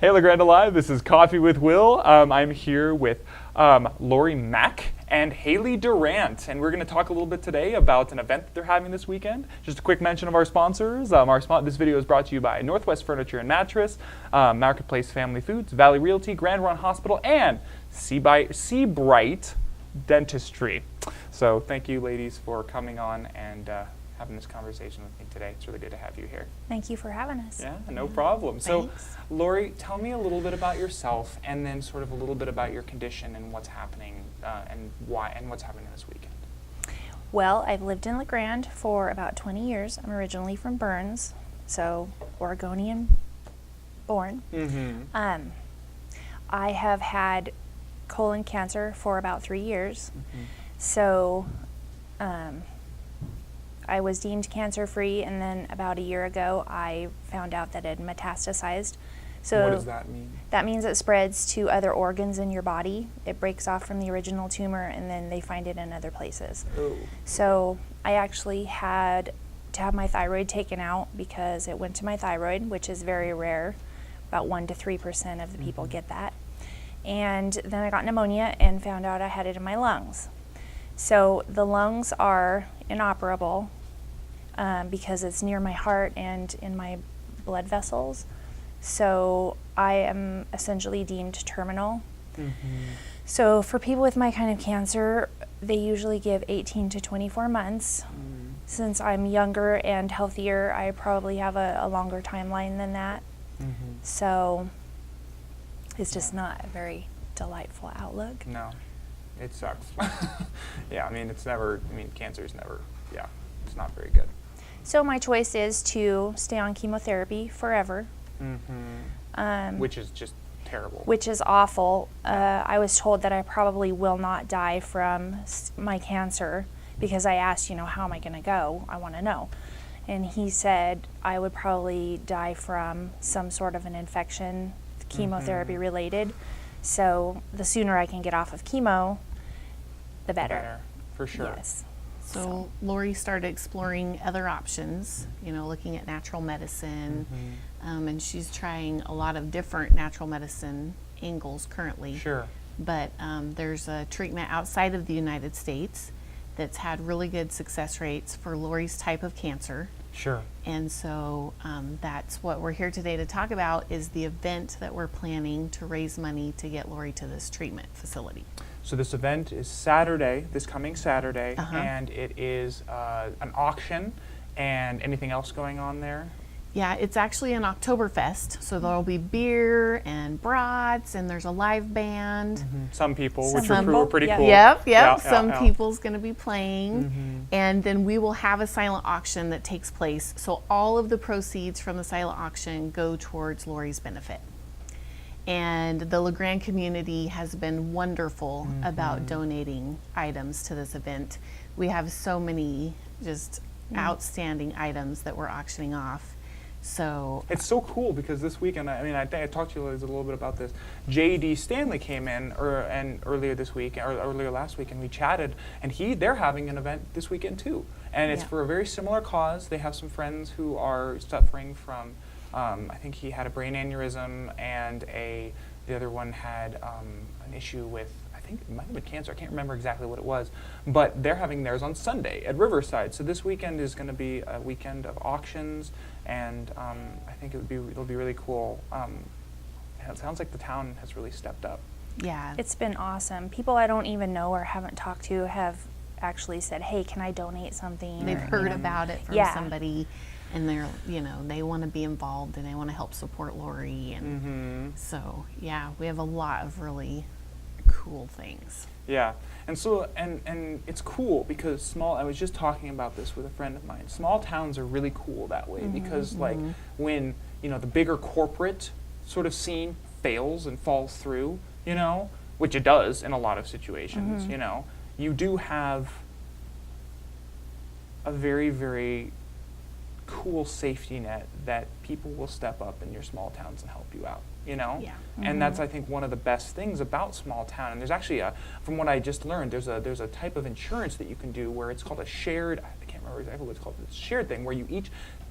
Hey, LeGrand Alive, this is Coffee with Will. I'm here with Lori Mack and Hailey Durant, and we're going to talk a little bit today about an event that they're having this weekend. Just a quick mention of our sponsors. This video is brought to you by Northwest Furniture and Mattress, Marketplace Family Foods, Valley Realty, Grand Run Hospital, and Seabright Dentistry. So thank you, ladies, for coming on and having this conversation with me today. It's really good to have you here. Thank you for having us. Yeah, no problem. So, Thanks. Lori, tell me a little bit about yourself, and then sort of a little bit about your condition and what's happening, and what's happening this weekend. Well, I've lived in LeGrand for about 20 years. I'm originally from Burns, so Oregonian born. Mm-hmm. I have had colon cancer for about 3 years. Mm-hmm. So I was deemed cancer-free, and then about a year ago I found out that it had metastasized. So What does that mean? that means it spreads to other organs in your body. It breaks off from the original tumor, and then they find it in other places. Oh. So I actually had to have my thyroid taken out because it went to my thyroid, which is very rare. About 1 to 3% of the people get that. And then I got pneumonia and found out I had it in my lungs. So the lungs are inoperable because it's near my heart and in my blood vessels. So I am essentially deemed terminal. Mm-hmm. So for people with my kind of cancer, they usually give 18 to 24 months. Mm. Since I'm younger and healthier, I probably have a longer timeline than that. Mm-hmm. So it's just not a very delightful outlook. No, it sucks. Yeah, cancer is never, it's not very good. So my choice is to stay on chemotherapy forever. Mm-hmm. Which is just terrible. Which is awful. I was told that I probably will not die from my cancer because I asked, how am I going to go? I want to know. And he said I would probably die from some sort of an infection, chemotherapy related. So the sooner I can get off of chemo, the better. For sure. Yes. So Lori started exploring other options, looking at natural medicine, and she's trying a lot of different natural medicine angles currently. Sure. But there's a treatment outside of the United States that's had really good success rates for Lori's type of cancer. Sure. And so that's what we're here today to talk about, is the event that we're planning to raise money to get Lori to this treatment facility. So this event is this coming Saturday, and it is an auction. And anything else going on there? Yeah, it's actually an Oktoberfest, so there'll be beer and brats, and there's a live band. Some people, which Some were people, pretty yeah. cool. Yep. Some yeah. people's going to be playing. And then we will have a silent auction that takes place. So all of the proceeds from the silent auction go towards Lori's benefit. And the LeGrand community has been wonderful about donating items to this event. We have so many just outstanding items that we're auctioning off. So It's so cool because this weekend, I think I talked to you a little bit about this. J.D. Stanley came in earlier last week, and we chatted, and they're having an event this weekend too. And it's for a very similar cause. They have some friends who are suffering from, I think he had a brain aneurysm, and the other one had an issue with, I think it might have been cancer. I can't remember exactly what it was. But they're having theirs on Sunday at Riverside. So this weekend is going to be a weekend of auctions, and I think it'll be really cool. It sounds like the town has really stepped up. yeah, It's been awesome. People I don't even know or haven't talked to have actually said, hey, can I donate something? they've Or, heard about it from Yeah. somebody, and they're, they want to be involved and they want to help support Lori. And so, yeah, we have a lot of really cool things. Yeah, and so and it's cool because I was just talking about this with a friend of mine. Small towns are really cool that way because like when the bigger corporate sort of scene fails and falls through, which it does in a lot of situations, you do have a very, very cool safety net that people will step up in your small towns and help you out. Yeah. And that's, I think, one of the best things about small town. And there's actually from what I just learned, there's a type of insurance that you can do where it's called a shared, I can't remember exactly what it's called, but it's a shared thing where you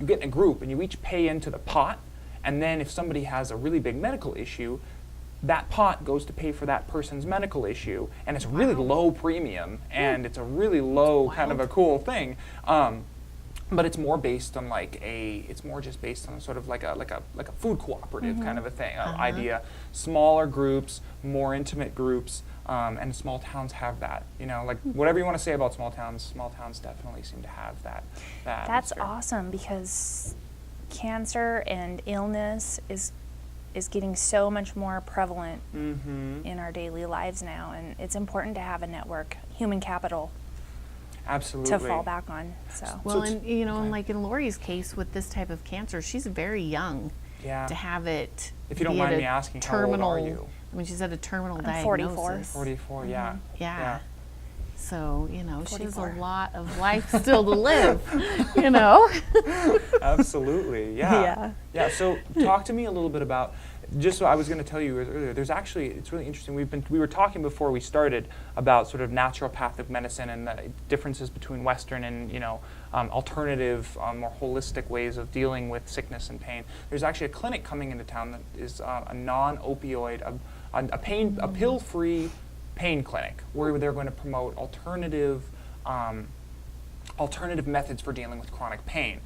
get in a group and you each pay into the pot, And then if somebody has a really big medical issue, that pot goes to pay for that person's medical issue, and it's really low premium, and it's a really low kind of a cool thing. But it's more based on it's more just based on sort of like a food cooperative kind of a thing, idea. Smaller groups, more intimate groups, and small towns have that. Like whatever you want to say about small towns definitely seem to have that. That's awesome, because cancer and illness is getting so much more prevalent in our daily lives now, and it's important to have a network, human capital. Absolutely. To fall back on. So. Well, and like in Lori's case with this type of cancer, she's very young to have it. If you don't mind me asking, terminal, how old are you? I mean, she's at a terminal I'm diagnosis. 44, yeah. Yeah. So, she has a lot of life still to live, Absolutely, yeah. Yeah, so talk to me a little bit about, just what I was going to tell you earlier, it's really interesting. We were talking before we started about sort of naturopathic medicine and the differences between Western and, alternative, more holistic ways of dealing with sickness and pain. There's actually a clinic coming into town that is a non-opioid, a pill-free pain clinic, where they're going to promote alternative methods for dealing with chronic pain.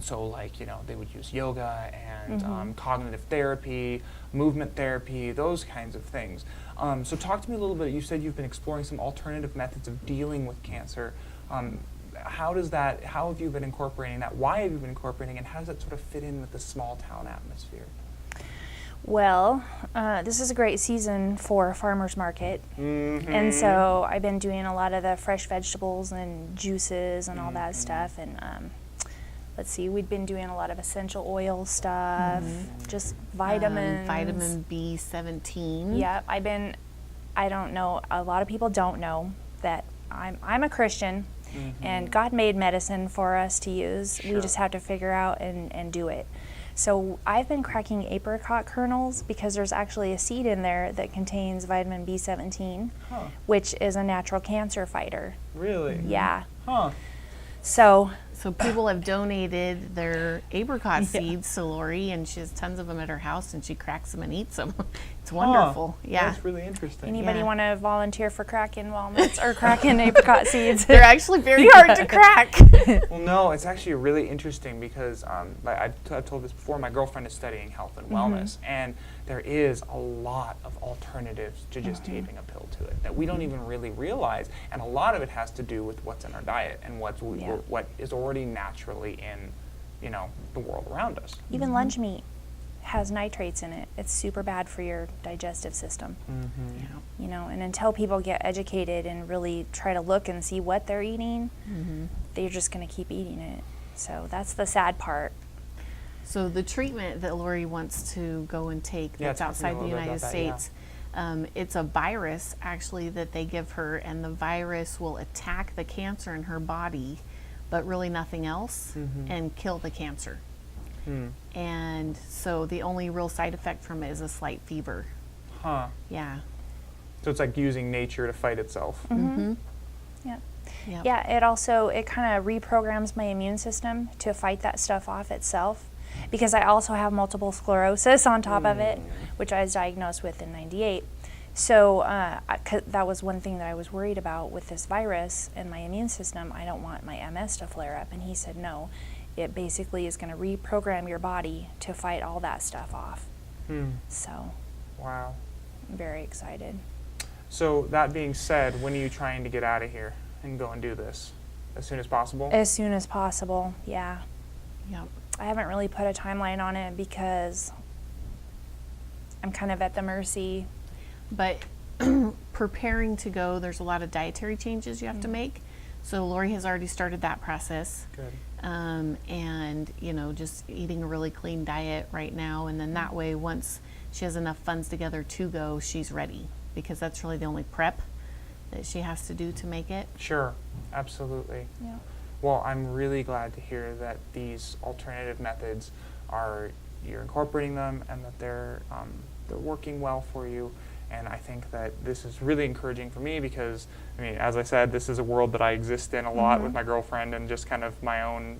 So they would use yoga and cognitive therapy, movement therapy, those kinds of things. So talk to me a little bit. You said you've been exploring some alternative methods of dealing with cancer. How have you been incorporating that? Why have you been incorporating it? And how does that sort of fit in with the small town atmosphere? Well, this is a great season for farmers market, and so I've been doing a lot of the fresh vegetables and juices and all that stuff. And let's see, we've been doing a lot of essential oil stuff, just vitamins. Vitamin B17. Yeah, I don't know, a lot of people don't know that I'm a Christian, and God made medicine for us to use. Sure. We just have to figure out and do it. So I've been cracking apricot kernels because there's actually a seed in there that contains vitamin B17, which is a natural cancer fighter. Really? Yeah. Huh. So people have donated their apricot seeds to Lori, and she has tons of them at her house, and she cracks them and eats them. It's wonderful. Yeah. That's really interesting. Anybody want to volunteer for cracking walnuts or cracking apricot seeds? They're actually very hard to crack. Well, no, it's actually really interesting because I've told this before, my girlfriend is studying health and wellness, and there is a lot of alternatives to just taking a pill to it that we don't even really realize, and a lot of it has to do with what's in our diet and what is already naturally in the world around us. Even lunch meat has nitrates in it. It's super bad for your digestive system. And until people get educated and really try to look and see what they're eating, they're just going to keep eating it. So that's the sad part. So the treatment that Lori wants to go and take that's outside the United States, it's a virus actually that they give her, and the virus will attack the cancer in her body, but really nothing else, and kill the cancer. And so the only real side effect from it is a slight fever. Huh. Yeah. So it's like using nature to fight itself. Yep. Yep. Yeah, it kind of reprograms my immune system to fight that stuff off itself, because I also have multiple sclerosis on top of it, which I was diagnosed with in '98. So that was one thing that I was worried about with this virus and my immune system. I don't want my MS to flare up. And he said, no, it basically is going to reprogram your body to fight all that stuff off. So, wow. I'm very excited. So that being said, when are you trying to get out of here and go and do this? As soon as possible? As soon as possible, yeah. Yep. I haven't really put a timeline on it because I'm kind of at the mercy. But preparing to go, there's a lot of dietary changes you have to make. So Lori has already started that process. Good. And, just eating a really clean diet right now. And then that way, once she has enough funds together to go, she's ready. Because that's really the only prep that she has to do to make it. Sure, absolutely. Yeah. Well, I'm really glad to hear that these alternative methods you're incorporating them, and that they're working well for you. And I think that this is really encouraging for me because, as I said, this is a world that I exist in a lot with my girlfriend and just kind of my own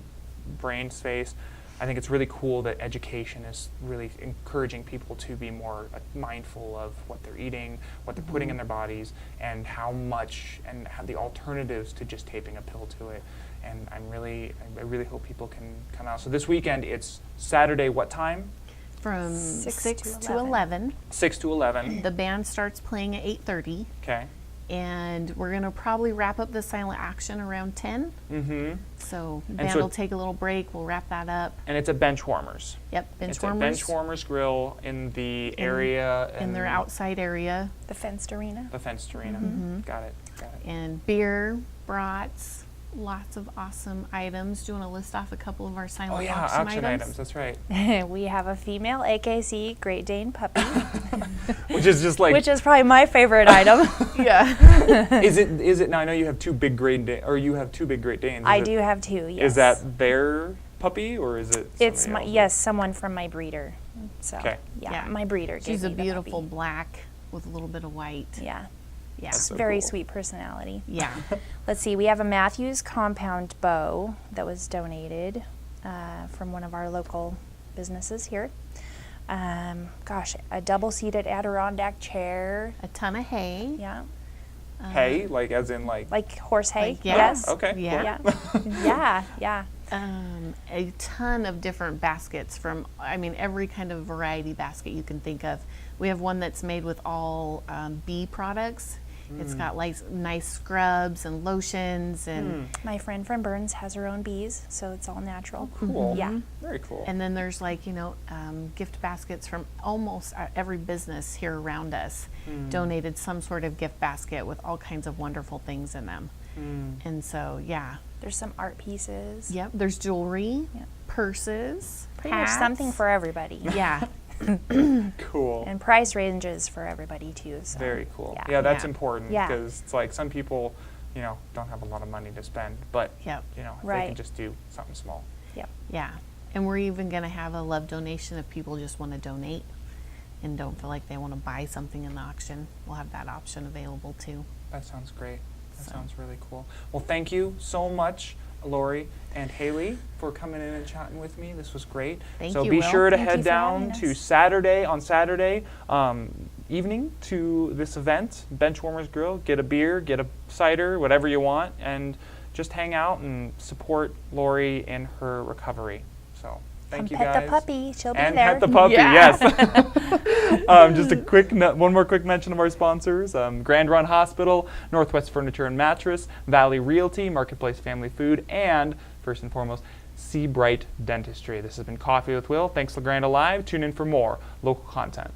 brain space. I think it's really cool that education is really encouraging people to be more mindful of what they're eating, what they're putting in their bodies, and how much, and how the alternatives to just taping a pill to it. And I really hope people can come out. So this weekend, it's Saturday, what time? From 6 to 11. 11. 6 to 11. The band starts playing at 8:30. Okay. And we're going to probably wrap up the silent action around 10. Mm-hmm. So the And band so- will take a little break. We'll wrap that up. And it's at Benchwarmers. Yep, It's at Benchwarmers Benchwarmers Grill in the area. in their outside area. The fenced arena. The fenced arena. Got it. Got it. And beer, brats, lots of awesome items. Do you want to list off a couple of our silent Oh yeah, auction items? That's right. We have a female AKC Great Dane puppy, Which is just like. which is probably my favorite item. Yeah. Is it? Now I know you have two big Great Danes, or you have two big Great Danes. I do have two. Yes. Is that their puppy, or is it? It's somebody else's? yes, someone from my breeder. So Okay. yeah, Yeah. my breeder. She's a gave me the beautiful puppy. black with a little bit of white. Yeah, Yeah. That's so very cool. sweet personality. Yeah. Let's see. We have a Matthews compound bow that was donated from one of our local businesses here. Gosh, a double-seated Adirondack chair. A ton of hay. Yeah, Hay, like as in like. like horse hay. Like, yeah. Yes. Okay. Yeah. Yeah. Yeah. A ton of different baskets from, every kind of variety basket you can think of. We have one that's made with all bee products. It's got nice scrubs and lotions and My friend from Burns has her own bees, so it's all natural. Cool. Yeah. Very cool. and then there's gift baskets from almost every business here around us donated some sort of gift basket with all kinds of wonderful things in them. And so, yeah. There's some art pieces. Yep, there's jewelry, Yep. purses, Pretty much hats. something for everybody. Yeah. Cool. And price ranges for everybody too. So. Very cool. Yeah. Yeah, that's Yeah. important Yeah. because it's like some people, don't have a lot of money to spend, but Yep. if they Right. can just do something small. Yep. Yeah. And we're even going to have a love donation if people just want to donate and don't feel like they want to buy something in the auction. We'll have that option available too. That sounds great. That So. sounds really cool. Well, thank you so much, Lori and Hailey, for coming in and chatting with me. This was great. Thank so you, be Will. sure to Thank head you for having down to us. Saturday evening to this event, Benchwarmers Grill. Get a beer, get a cider, whatever you want, and just hang out and support Lori in her recovery. So thank Come you pet guys. the puppy. She'll be And there. pet the puppy, Yeah. yes. Just a quick, one more quick mention of our sponsors: Grand Run Hospital, Northwest Furniture and Mattress, Valley Realty, Marketplace Family Food, and first and foremost, Seabright Dentistry. This has been Coffee with Will. Thanks, LaGrand Alive. Tune in for more local content.